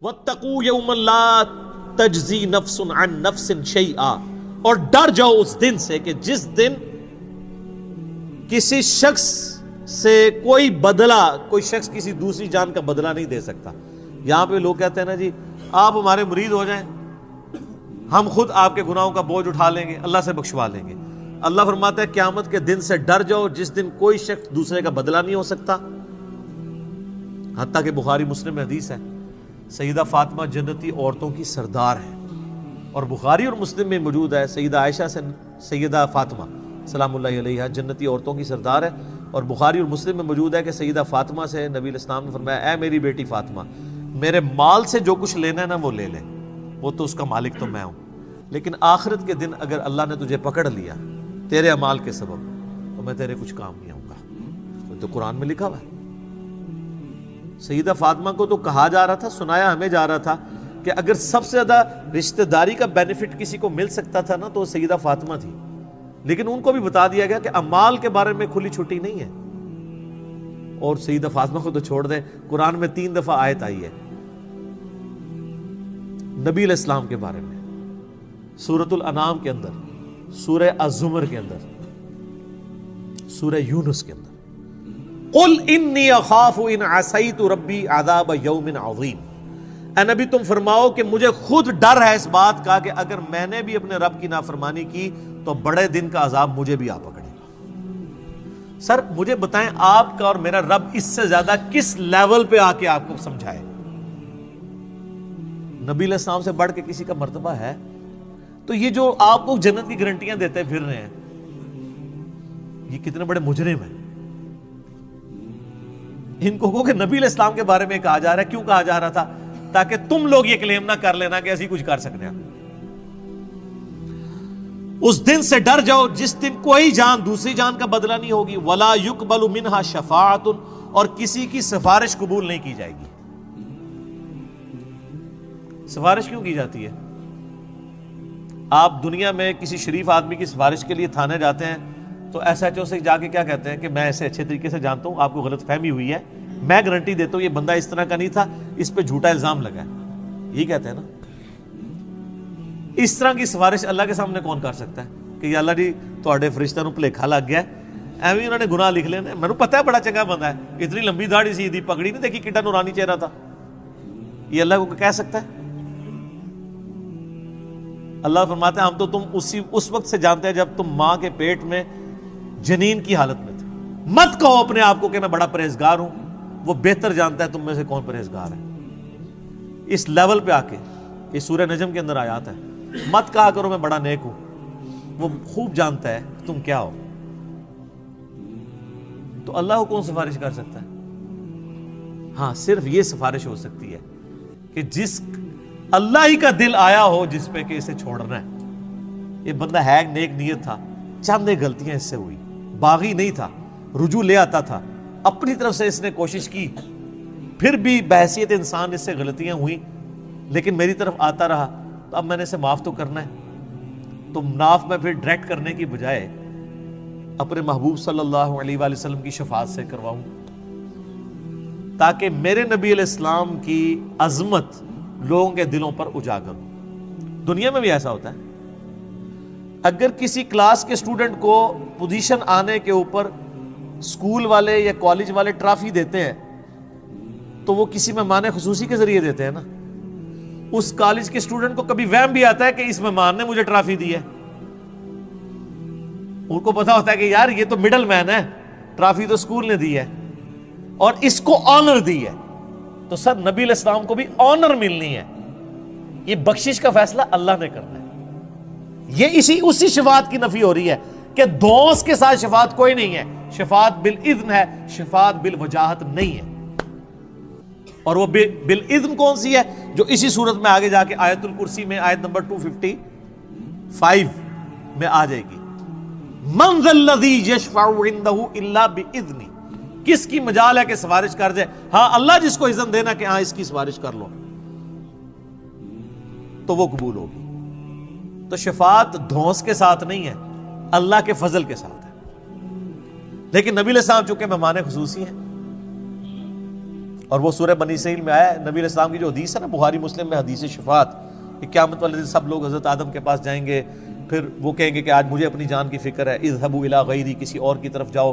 وَاتَّقُوا يَوْمًا لَا تَجْزِي نَفْسٌ عَن نَفْسٍ شَيْئًا، اور ڈر جاؤ اس دن سے کہ جس دن کسی شخص سے کوئی شخص کسی دوسری جان کا بدلہ نہیں دے سکتا۔ یہاں پہ لوگ کہتے ہیں نا جی آپ ہمارے مرید ہو جائیں، ہم خود آپ کے گناہوں کا بوجھ اٹھا لیں گے، اللہ سے بخشوا لیں گے۔ اللہ فرماتا ہے قیامت کے دن سے ڈر جاؤ جس دن کوئی شخص دوسرے کا بدلہ نہیں ہو سکتا۔ حتیٰ کہ بخاری مسلم میں حدیث ہے، سیدہ فاطمہ جنتی عورتوں کی سردار ہے، اور بخاری اور مسلم میں موجود ہے سیدہ عائشہ سے سیدہ فاطمہ سلام اللہ علیہا جنتی عورتوں کی سردار ہے، اور بخاری اور مسلم میں موجود ہے کہ سیدہ فاطمہ سے نبی علیہ السلام نے فرمایا اے میری بیٹی فاطمہ، میرے مال سے جو کچھ لینا ہے نا وہ لے لے، وہ تو اس کا مالک تو میں ہوں، لیکن آخرت کے دن اگر اللہ نے تجھے پکڑ لیا تیرے اعمال کے سبب تو میں تیرے کچھ کام نہیں آؤں گا۔ تو قرآن میں لکھا ہوا ہے۔ سیدہ فاطمہ کو تو کہا جا رہا تھا، سنایا ہمیں جا رہا تھا کہ اگر سب سے زیادہ رشتہ داری کا بینیفٹ کسی کو مل سکتا تھا نا تو سیدہ فاطمہ تھی، لیکن ان کو بھی بتا دیا گیا کہ اعمال کے بارے میں کھلی چھٹی نہیں ہے۔ اور سیدہ فاطمہ کو تو چھوڑ دیں، قرآن میں 3 دفعہ آیت آئی ہے نبی علیہ السلام کے بارے میں، سورۃ الانعام کے اندر، سورہ الزمر کے اندر، سورہ یونس کے اندر، قل انی اخاف ان عصیت ربی عذاب یوم عظیم۔ اے نبی تم فرماؤ کہ مجھے خود ڈر ہے اس بات کا کہ اگر میں نے بھی اپنے رب کی نافرمانی کی تو بڑے دن کا عذاب مجھے بھی آ پکڑے گا۔ سر مجھے بتائیں آپ کا اور میرا رب اس سے زیادہ کس لیول پہ آ کے آپ کو سمجھائے؟ نبی علیہ السلام سے بڑھ کے کسی کا مرتبہ ہے؟ تو یہ جو آپ کو جنت کی گارنٹیاں دیتے پھر رہے ہیں، یہ کتنے بڑے مجرم ہیں۔ ان کو کہ نبی علیہ السلام کے بارے میں کہا جا رہا ہے، کیوں کہا جا رہا تھا؟ تاکہ تم لوگ یہ کلیم نہ کر لینا کہ ایسی کچھ کر سکتے ہیں۔ اس دن سے ڈر جاؤ جس دن کوئی جان دوسری جان کا بدلہ نہیں ہوگی، ولا یقبل منہا شفاعت، اور کسی کی سفارش قبول نہیں کی جائے گی۔ سفارش کیوں کی جاتی ہے؟ آپ دنیا میں کسی شریف آدمی کی سفارش کے لیے تھانے جاتے ہیں تو ایس ایچ او سے جا کے کیا کہتے ہیں کہ میں اسے اچھے طریقے سے جانتا ہوں، آپ کو غلط فہمی ہوئی ہے، میں گارنٹی دیتا ہوں یہ بندہ اس طرح کا نہیں تھا، اس پہ جھوٹا الزام لگا ہے، یہی کہتے ہیں نا۔ اس طرح کی سفارش اللہ کے سامنے کون کر سکتا ہے کہ یا اللہ جی تواڈے فرشتہ نوں بھلیکھا لگ گیا، ایویں انہوں نے گناہ لکھ لینے، مینوں پتہ ہے بڑا چنگا بندہ ہے، اتنی لمبی داڑھی سی دی، پگڑی نہیں دیکھی کڈا نورانی چہرہ تھا، یہ اللہ کو کہہ سکتا ہے؟ اللہ فرماتا ہے ہم تو تم اس وقت سے جانتے ہیں جب تم ماں کے پیٹ میں جنین کی حالت میں تھے۔ مت کہو اپنے آپ کو کہ میں بڑا پرہیزگار ہوں، وہ بہتر جانتا ہے تم میں سے کون پرہیزگار ہے۔ اس لیول پہ آ کے یہ سورہ نجم کے اندر آیات ہے، مت کہا کرو میں بڑا نیک ہوں، وہ خوب جانتا ہے تم کیا ہو۔ تو اللہ کو کون سفارش کر سکتا ہے؟ ہاں صرف یہ سفارش ہو سکتی ہے کہ جس اللہ ہی کا دل آیا ہو جس پہ کہ اسے چھوڑنا ہے۔ یہ بندہ ہے نیک نیت تھا، چند غلطیاں اس سے ہوئی، باغی نہیں تھا، رجوع لے آتا تھا، اپنی طرف سے اس نے کوشش کی، پھر بھی بحیثیت انسان اس سے غلطیاں ہوئیں، لیکن میری طرف آتا رہا، تو اب میں نے اسے معاف تو کرنا ہے۔ تو معاف میں پھر ڈائریکٹ کرنے کی بجائے اپنے محبوب صلی اللہ علیہ وآلہ وسلم کی شفاعت سے کرواؤں، تاکہ میرے نبی علیہ السلام کی عظمت لوگوں کے دلوں پر اجاگر ہو۔ دنیا میں بھی ایسا ہوتا ہے، اگر کسی کلاس کے اسٹوڈنٹ کو پوزیشن آنے کے اوپر اسکول والے یا کالج والے ٹرافی دیتے ہیں تو وہ کسی مہمان خصوصی کے ذریعے دیتے ہیں نا۔ اس کالج کے اسٹوڈنٹ کو کبھی وہم بھی آتا ہے کہ اس مہمان نے مجھے ٹرافی دی ہے، ان کو پتا ہوتا ہے کہ یار یہ تو مڈل مین ہے، ٹرافی تو اسکول نے دی ہے اور اس کو آنر دی ہے، تو سر نبی علیہ السلام کو بھی آنر ملنی ہے۔ یہ بخشش کا فیصلہ اللہ نے کرنا ہے۔ یہ اسی شفاعت کی نفی ہو رہی ہے کہ دوست کے ساتھ شفاعت کوئی نہیں ہے، شفاعت بالاذن ہے، شفاعت بالوجاہت نہیں ہے۔ اور وہ بالاذن کون سی ہے؟ جو اسی صورت میں آگے جا کے آیت الکرسی میں آیت نمبر 255 میں آ جائے گی، من ذا الذی یشفع عندہ الا باذنہ، کس کی مجال ہے کہ سفارش کر دے؟ ہاں اللہ جس کو اذن دینا کہ ہاں اس کی سفارش کر لو تو وہ قبول ہوگی۔ تو شفاعت دھونس کے ساتھ نہیں ہے، اللہ کے فضل کے ساتھ ہے۔ لیکن نبی علیہ السلام چونکہ مہمان خصوصی ہیں، اور وہ سورہ بنی اسرائیل میں آیا ہے، نبی علیہ السلام کی جو حدیث ہے نا بخاری مسلم میں، حدیث شفاعت، کہ قیامت والے دن سب لوگ حضرت آدم کے پاس جائیں گے، پھر وہ کہیں گے کہ آج مجھے اپنی جان کی فکر ہے، اذهبوا الی غیری، کسی اور کی طرف جاؤ.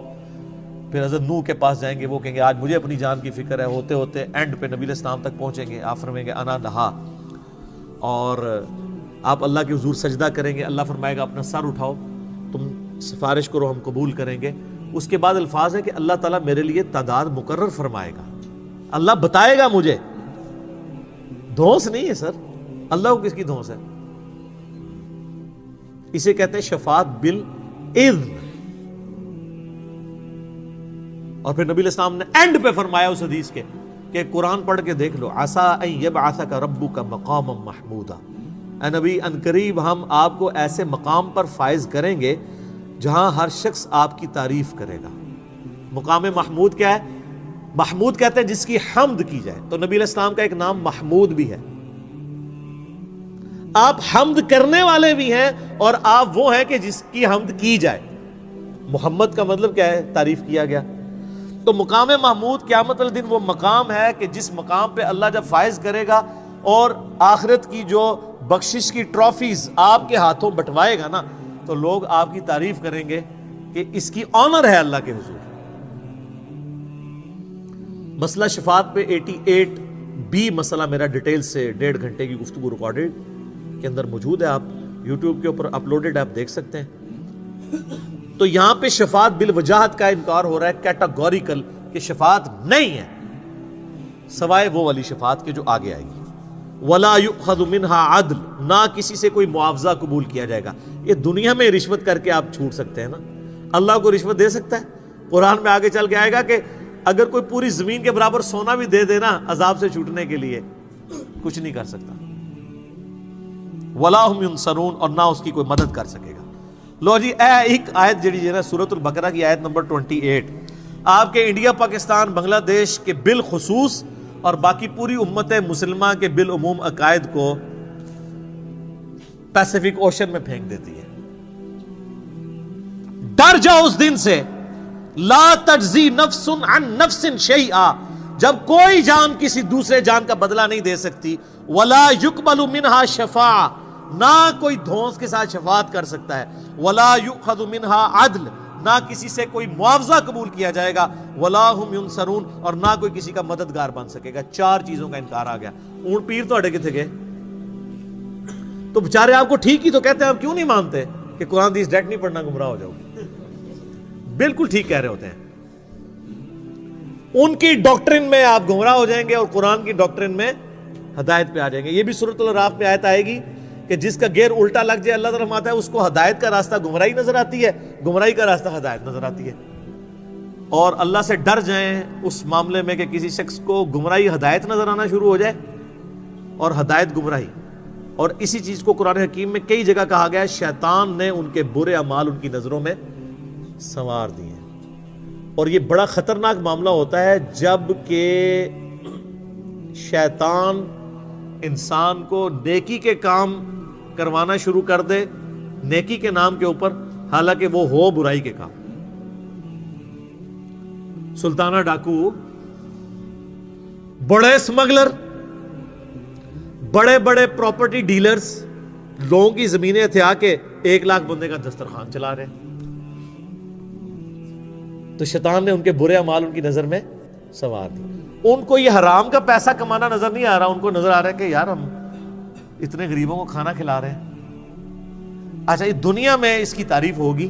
پھر حضرت نوح کے پاس جائیں گے، وہ کہیں گے آج مجھے اپنی جان کی فکر ہے. ہوتے ہوتے اینڈ پہ نبی علیہ السلام تک پہنچیں گے، آپ فرمائیں گے انا لہا، اور آپ اللہ کے حضور سجدہ کریں گے. اللہ فرمائے گا اپنا سر اٹھاؤ، تم سفارش کرو، ہم قبول کریں گے. اس کے بعد الفاظ ہے کہ اللہ تعالیٰ میرے لیے تعداد مقرر فرمائے گا، اللہ بتائے گا مجھے. دھونس نہیں ہے سر، اللہ کو کس کی دھونس ہے؟ اسے کہتے ہیں شفاعت بالاذن. اور پھر نبی علیہ السلام نے اینڈ پہ فرمایا اس حدیث کے کہ قرآن پڑھ کے دیکھ لو، عسیٰ ان یبعثک ربک مقاما محمودا. اے نبی ان قریب ہم آپ کو ایسے مقام پر فائز کریں گے جہاں ہر شخص آپ کی تعریف کرے گا. مقام محمود کیا ہے؟ محمود کہتے ہیں جس کی حمد کی جائے. تو نبی علیہ السلام کا ایک نام محمود بھی ہے، آپ حمد کرنے والے بھی ہیں، اور آپ وہ ہیں کہ جس کی حمد کی جائے. محمد کا مطلب کیا ہے؟ تعریف کیا گیا. تو مقام محمود قیامت والے دن وہ مقام ہے کہ جس مقام پہ اللہ جب فائز کرے گا اور آخرت کی جو بخشش کی ٹرافیز آپ کے ہاتھوں بٹوائے گا نا، تو لوگ آپ کی تعریف کریں گے کہ اس کی آنر ہے اللہ کے حضور. مسئلہ شفاعت پہ 88B مسئلہ میرا ڈیٹیل سے 1.5 گھنٹے کی گفتگو ریکارڈڈ کے اندر موجود ہے، آپ یوٹیوب کے اوپر اپلوڈڈ آپ دیکھ سکتے ہیں. تو یہاں پہ شفاعت بالوجاہت کا انکار ہو رہا ہے، کیٹاگوریکل، کہ شفاعت نہیں ہے سوائے وہ والی شفاعت کے جو آگے آئے گی. ولا یؤخذ منها عدل، نہ کسی سے کوئی معاوضہ قبول کیا جائے گا. یہ دنیا میں رشوت کر کے آپ چھوٹ سکتے ہیں نا، اللہ کو رشوت دے سکتا ہے؟ قرآن میں آگے چل کے آئے گا کہ اگر کوئی پوری زمین کے برابر سونا بھی دے دینا عذاب سے چھوٹنے کے لیے، کچھ نہیں کر سکتا. ولا هم ينصرون، اور نہ اس کی کوئی مدد کر سکے گا. لو جی اے ایک آیت جڑی ہے نا سورۃ البقرہ کی آیت نمبر 28، آپ کے انڈیا، پاکستان، بنگلہ دیش کے بالخصوص اور باقی پوری امت مسلمہ کے بالعموم عقائد کو پیسیفک اوشن میں پھینک دیتی ہے. ڈر جاؤ اس دن سے، لا تجزی نفس عن نفس شیئا، جب کوئی جان کسی دوسرے جان کا بدلہ نہیں دے سکتی. ولا یقبل منها شفاعہ، نہ کوئی دھونس کے ساتھ شفاعت کر سکتا ہے. ولا یؤخذ منها عدل، نہ کسی سے کوئی معاوضہ قبول کیا جائے گا. ولا هم ينصرون، اور نہ کوئی کسی کا مددگار بن سکے گا. 4 چیزوں کا انکار آ گیا. اونٹ پیر تو کتنے گئے؟ تو بےچارے آپ کو ٹھیک ہی تو کہتے ہیں، آپ کیوں نہیں مانتے کہ قرآن حدیث ڈائریکٹ نہیں پڑھنا گمراہ ہو جاؤ گے؟ بالکل ٹھیک کہہ رہے ہوتے ہیں. ان کی ڈاکٹرن میں آپ گمراہ ہو جائیں گے اور قرآن کی ڈاکٹرن میں ہدایت پہ آ جائیں گے. یہ بھی سورۃ الاعراف میں آیت آئے گی کہ جس کا گیئر الٹا لگ جائے، اللہ تعالیٰ فرماتا ہے اس کو ہدایت کا راستہ گمراہی نظر آتی ہے، گمراہی کا راستہ ہدایت نظر آتی ہے. اور اللہ سے ڈر جائیں اس معاملے میں کہ کسی شخص کو گمراہی ہدایت نظر آنا شروع ہو جائے اور ہدایت گمراہی. اور اسی چیز کو قرآن حکیم میں کئی جگہ کہا گیا ہے، شیطان نے ان کے برے اعمال ان کی نظروں میں سنوار دیے. اور یہ بڑا خطرناک معاملہ ہوتا ہے جب کہ شیطان انسان کو نیکی کے کام کروانا شروع کر دے نیکی کے نام کے اوپر، حالانکہ وہ ہو برائی کے کام. سلطانہ ڈاکو، بڑے اسمگلر، بڑے بڑے پراپرٹی ڈیلرز لوگوں کی زمینیں ہتھیا کے 1 لاکھ بندے کا دسترخوان چلا رہے ہیں. تو شیطان نے ان کے برے اعمال ان کی نظر میں سنوار دی. ان کو یہ حرام کا پیسہ کمانا نظر نہیں آ رہا، ان کو نظر آ رہا ہے کہ یار ہم اتنے غریبوں کو کھانا کھلا رہے ہیں. اچھا، یہ دنیا میں اس کی تعریف ہوگی،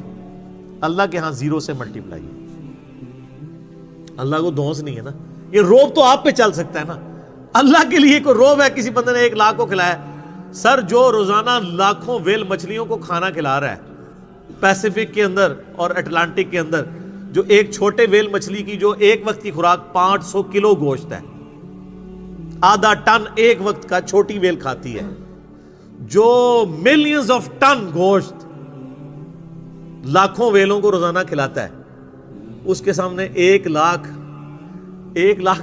اللہ کے ہاں 0 سے ملٹیپلائی. اللہ کو دھونس نہیں ہے نا. یہ روب تو آپ پہ چل سکتا ہے نا، اللہ کے لیے کوئی روب ہے کسی بندے نے 1 لاکھ کو کھلایا؟ سر جو روزانہ لاکھوں ویل مچھلیوں کو کھانا کھلا رہا ہے پیسیفک کے اندر اور اٹلانٹک کے اندر، جو ایک چھوٹے ویل مچھلی کی جو ایک وقت کی خوراک 500 کلو گوشت ہے، آدھا ٹن ایک وقت کا چھوٹی ویل کھاتی ہے، جو ملینز آف ٹن گوشت لاکھوں ویلوں کو روزانہ کھلاتا ہے، اس کے سامنے 1 لاکھ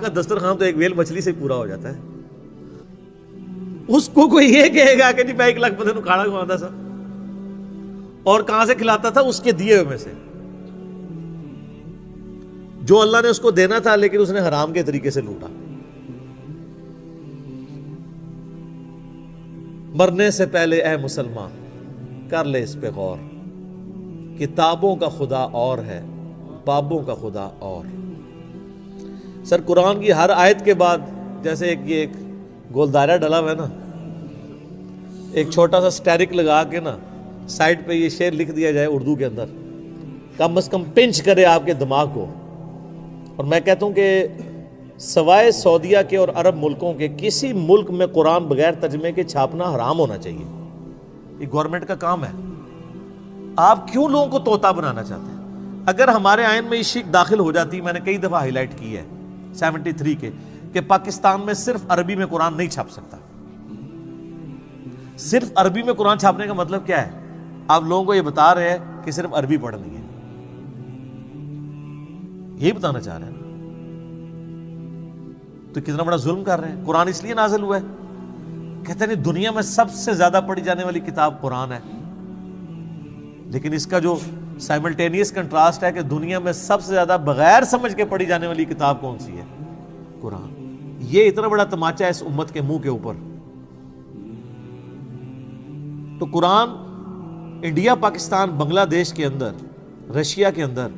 کا دسترخوان تو ایک ویل مچھلی سے پورا ہو جاتا ہے. اس کو کوئی یہ کہے گا کہ جی میں 1 لاکھ بندے کو کھانا کھواتا تھا، اور کہاں سے کھلاتا تھا؟ اس کے دیے ہوئے میں سے، جو اللہ نے اس کو دینا تھا لیکن اس نے حرام کے طریقے سے لوٹا. مرنے سے پہلے اے مسلمان کر لے اس پہ غور، کتابوں کا خدا اور ہے، بابوں کا خدا اور۔ سر قرآن کی ہر آیت کے بعد جیسے ایک گول دائرہ ڈلا ہوا ہے نا، ایک چھوٹا سا سٹیرک لگا کے نا سائڈ پہ یہ شعر لکھ دیا جائے اردو کے اندر، کم از کم پنچ کرے آپ کے دماغ کو۔ اور میں کہتا ہوں کہ سوائے سعودیہ کے اور عرب ملکوں کے کسی ملک میں قرآن بغیر ترجمے کے چھاپنا حرام ہونا چاہیے۔ یہ گورنمنٹ کا کام ہے۔ آپ کیوں لوگوں کو طوطا بنانا چاہتے ہیں؟ اگر ہمارے آئین میں یہ شک داخل ہو جاتی، میں نے کئی دفعہ ہائی لائٹ کی ہے 73 کے، کہ پاکستان میں صرف عربی میں قرآن نہیں چھاپ سکتا۔ صرف عربی میں قرآن چھاپنے کا مطلب کیا ہے؟ آپ لوگوں کو یہ بتا رہے ہیں کہ صرف عربی پڑھنی ہے، یہی بتانا چاہ رہے ہیں۔ تو کتنا بڑا ظلم کر رہے ہیں۔ قرآن اس لیے نازل ہوا ہے، کہتے ہیں دنیا میں سب سے زیادہ پڑھی جانے والی کتاب قرآن ہے، لیکن اس کا جو سائملٹینیس کنٹراسٹ ہے کہ دنیا میں سب سے زیادہ بغیر سمجھ کے پڑھی جانے والی کتاب کون سی ہے؟ قرآن۔ یہ اتنا بڑا تماچا ہے اس امت کے منہ کے اوپر۔ تو قرآن انڈیا، پاکستان، بنگلہ دیش کے اندر، رشیا کے اندر،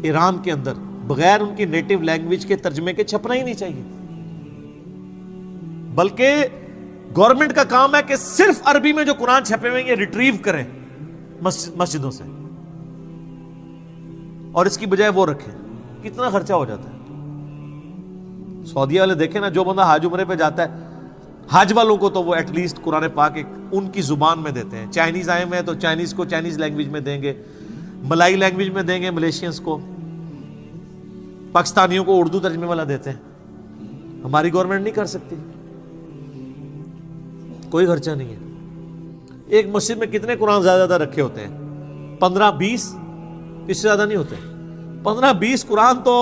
ایران کے اندر بغیر ان کی نیٹو لینگویج کے ترجمے کے چھپنا ہی نہیں چاہیے، بلکہ گورنمنٹ کا کام ہے کہ صرف عربی میں جو قرآن چھپے ہوئے یہ ریٹریو کریں مسجدوں سے، اور اس کی بجائے وہ رکھیں۔ کتنا خرچہ ہو جاتا ہے۔ سعودیہ والے دیکھیں نا، جو بندہ حج عمرے پہ جاتا ہے، حج والوں کو تو وہ ایٹ لیسٹ قرآن پاک ان کی زبان میں دیتے ہیں۔ چائنیز آئے ہوئے ہیں تو چائنیز کو چائنیز لینگویج میں دیں گے، ملائی لینگویج میں دیں گے ملیشینز کو، پاکستانیوں کو اردو ترجمے والا دیتے ہیں۔ ہماری گورنمنٹ نہیں کر سکتی، کوئی خرچہ نہیں ہے۔ ایک مسجد میں کتنے قرآن زیادہ رکھے ہوتے ہیں؟ 15-20، اس سے زیادہ نہیں ہوتے۔ 15-20 قرآن تو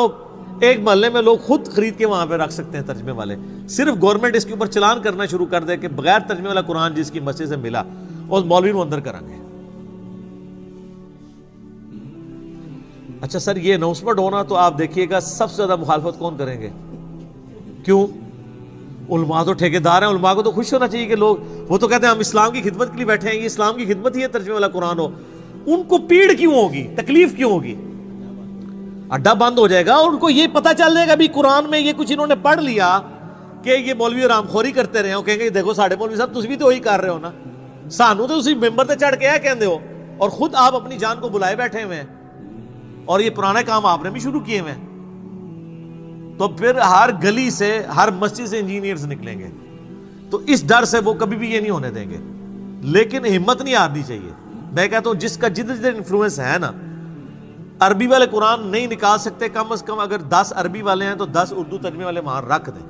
ایک محلے میں لوگ خود خرید کے وہاں پہ رکھ سکتے ہیں ترجمے والے۔ صرف گورنمنٹ اس کے اوپر چلان کرنا شروع کر دے کہ بغیر ترجمے والا قرآن جس کی مسجد سے ملا اور مولوی کو اندر کریں گے۔ اچھا سر، یہ اناؤنسمنٹ ہونا تو آپ دیکھیے گا سب سے زیادہ مخالفت کون کریں گے؟ کیوں؟ علماء تو ٹھیکیدار ہیں، علماء کو تو خوش ہونا چاہیے کہ لوگ، وہ تو کہتے ہیں ہم اسلام کی خدمت کے لیے بیٹھے ہیں، یہ اسلام کی خدمت ہی ہے ترجمے والا قرآن ہو۔ ان کو پیڑ کیوں ہوگی؟ تکلیف کیوں ہوگی؟ اڈا بند ہو جائے گا اور ان کو یہ پتہ چل جائے گا بھی قرآن میں یہ کچھ انہوں نے پڑھ لیا کہ یہ مولوی رام خوری کرتے رہے ہو، کہیں گے دیکھو ساڑھے مولوی صاحب تسی بھی تو وہی کر رہے ہو نا، سانو تو اسی ممبر تے چڑھ کے ہے کہندے ہو، اور خود آپ اپنی جان کو بلائے بیٹھے ہوئے ہیں، اور یہ پرانے کام آپ نے بھی شروع کیے ہوئے ہیں۔ تو پھر ہر گلی سے، ہر مسجد سے انجینئرز نکلیں گے، تو اس ڈر سے وہ کبھی بھی یہ نہیں ہونے دیں گے۔ لیکن ہمت نہیں ہارنی چاہیے۔ میں کہتا ہوں جس کا جدھر انفلوئنس ہے نا، عربی والے قرآن نہیں نکال سکتے، کم از کم اگر 10 عربی والے ہیں تو 10 اردو ترجمے والے وہاں رکھ دیں۔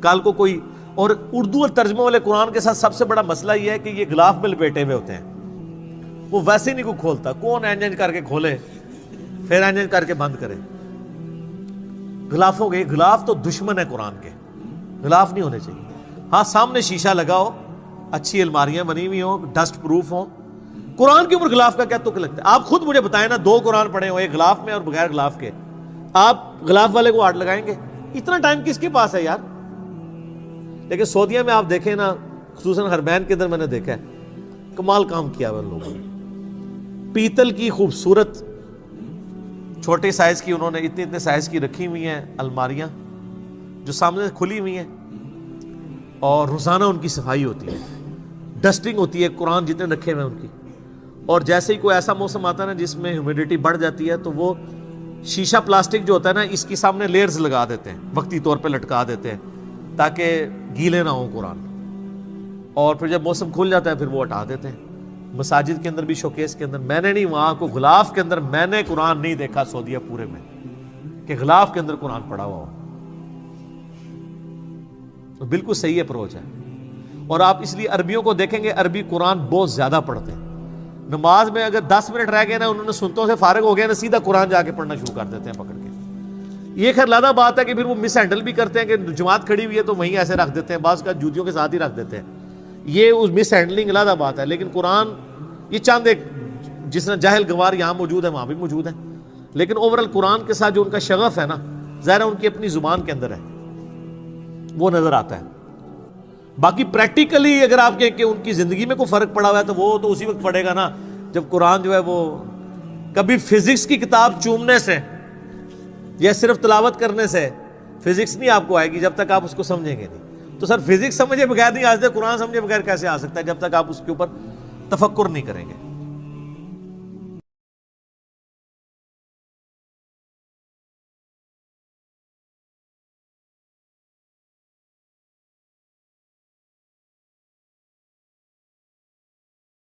کل کو کوئی، اور اردو اور ترجمے والے قرآن کے ساتھ سب سے بڑا مسئلہ یہ ہے کہ یہ غلاف میں لپیٹے ہوئے ہوتے ہیں، وہ ویسے ہی نہیں کوئی کھولتا، کون اینج کر کے کھولے پھر اینج کر کے بند کرے۔ غلاف ہو گئے، غلاف تو دشمن ہے قرآن کے، غلاف نہیں ہونے چاہیے۔ ہاں سامنے شیشہ لگاؤ، اچھی الماریاں بنی ہوئی ہوں، ڈسٹ پروف ہوں۔ قرآن کے اوپر غلاف کا کیا تک لگتا ہے؟ آپ خود مجھے بتائیں نا، 2 قرآن پڑھے ہو، ایک غلاف میں اور بغیر غلاف کے، آپ غلاف والے کو ہاتھ لگائیں گے؟ اتنا ٹائم کس کے پاس ہے یار؟ لیکن سعودیہ میں آپ دیکھیں نا، خصوصاً حرمین کے اندر میں نے دیکھا ہے، کمال کام کیا ہوا ان لوگوں نے۔ پیتل کی خوبصورت چھوٹے سائز کی انہوں نے اتنے سائز کی رکھی ہوئی ہیں الماریاں جو سامنے سے کھلی ہوئی ہیں، اور روزانہ ان کی صفائی ہوتی ہے، ڈسٹنگ ہوتی ہے، قرآن جتنے رکھے ہوئے ہیں ان کی۔ اور جیسے ہی کوئی ایسا موسم آتا ہے نا جس میں ہیومیڈیٹی بڑھ جاتی ہے، تو وہ شیشہ پلاسٹک جو ہوتا ہے نا، اس کی سامنے لیئرز لگا دیتے ہیں، وقتی طور پہ لٹکا دیتے ہیں تاکہ گیلے نہ ہوں قرآن، اور پھر جب موسم کھل جاتا ہے پھر وہ ہٹا دیتے ہیں۔ مساجد کے اندر بھی، شوکیس کے اندر، میں نے نہیں، وہاں کو غلاف کے اندر میں نے قرآن نہیں دیکھا سعودیہ پورے میں کہ غلاف کے اندر قرآن پڑھا ہوا ہو۔ تو بالکل صحیح اپروچ ہے۔ اور آپ اس لیے عربیوں کو دیکھیں گے، عربی قرآن بہت زیادہ پڑھتے ہیں۔ نماز میں اگر 10 منٹ رہ گئے نا، انہوں نے سنتوں سے فارغ ہو گئے نا، سیدھا قرآن جا کے پڑھنا شروع کر دیتے ہیں پکڑ کے۔ یہ خیر لادہ بات ہے کہ پھر وہ مس ہینڈل بھی کرتے ہیں کہ جماعت کھڑی ہوئی ہے تو وہیں ایسے رکھ دیتے ہیں، بعض کا جوتیوں کے ساتھ ہی رکھ دیتے ہیں، یہ اس مس ہینڈلنگ لادہ بات ہے۔ لیکن قرآن یہ چاند ایک، جس طرح جاہل گوار یہاں موجود ہے وہاں بھی موجود ہے، لیکن اوورال قرآن کے ساتھ جو ان کا شغف ہے نا، ظاہر ان کی اپنی زبان کے اندر ہے، وہ نظر آتا ہے۔ باقی پریکٹیکلی اگر آپ کہیں کہ ان کی زندگی میں کوئی فرق پڑا ہوا ہے تو وہ تو اسی وقت پڑے گا نا جب قرآن جو ہے وہ کبھی فزکس کی کتاب چومنے سے یا صرف تلاوت کرنے سے فزکس نہیں آپ کو آئے گی جب تک آپ اس کو سمجھیں گے نہیں. تو سر فزکس سمجھے بغیر نہیں آ سکتے, قرآن سمجھے بغیر کیسے آ سکتا ہے جب تک آپ اس کے اوپر تفکر نہیں کریں گے.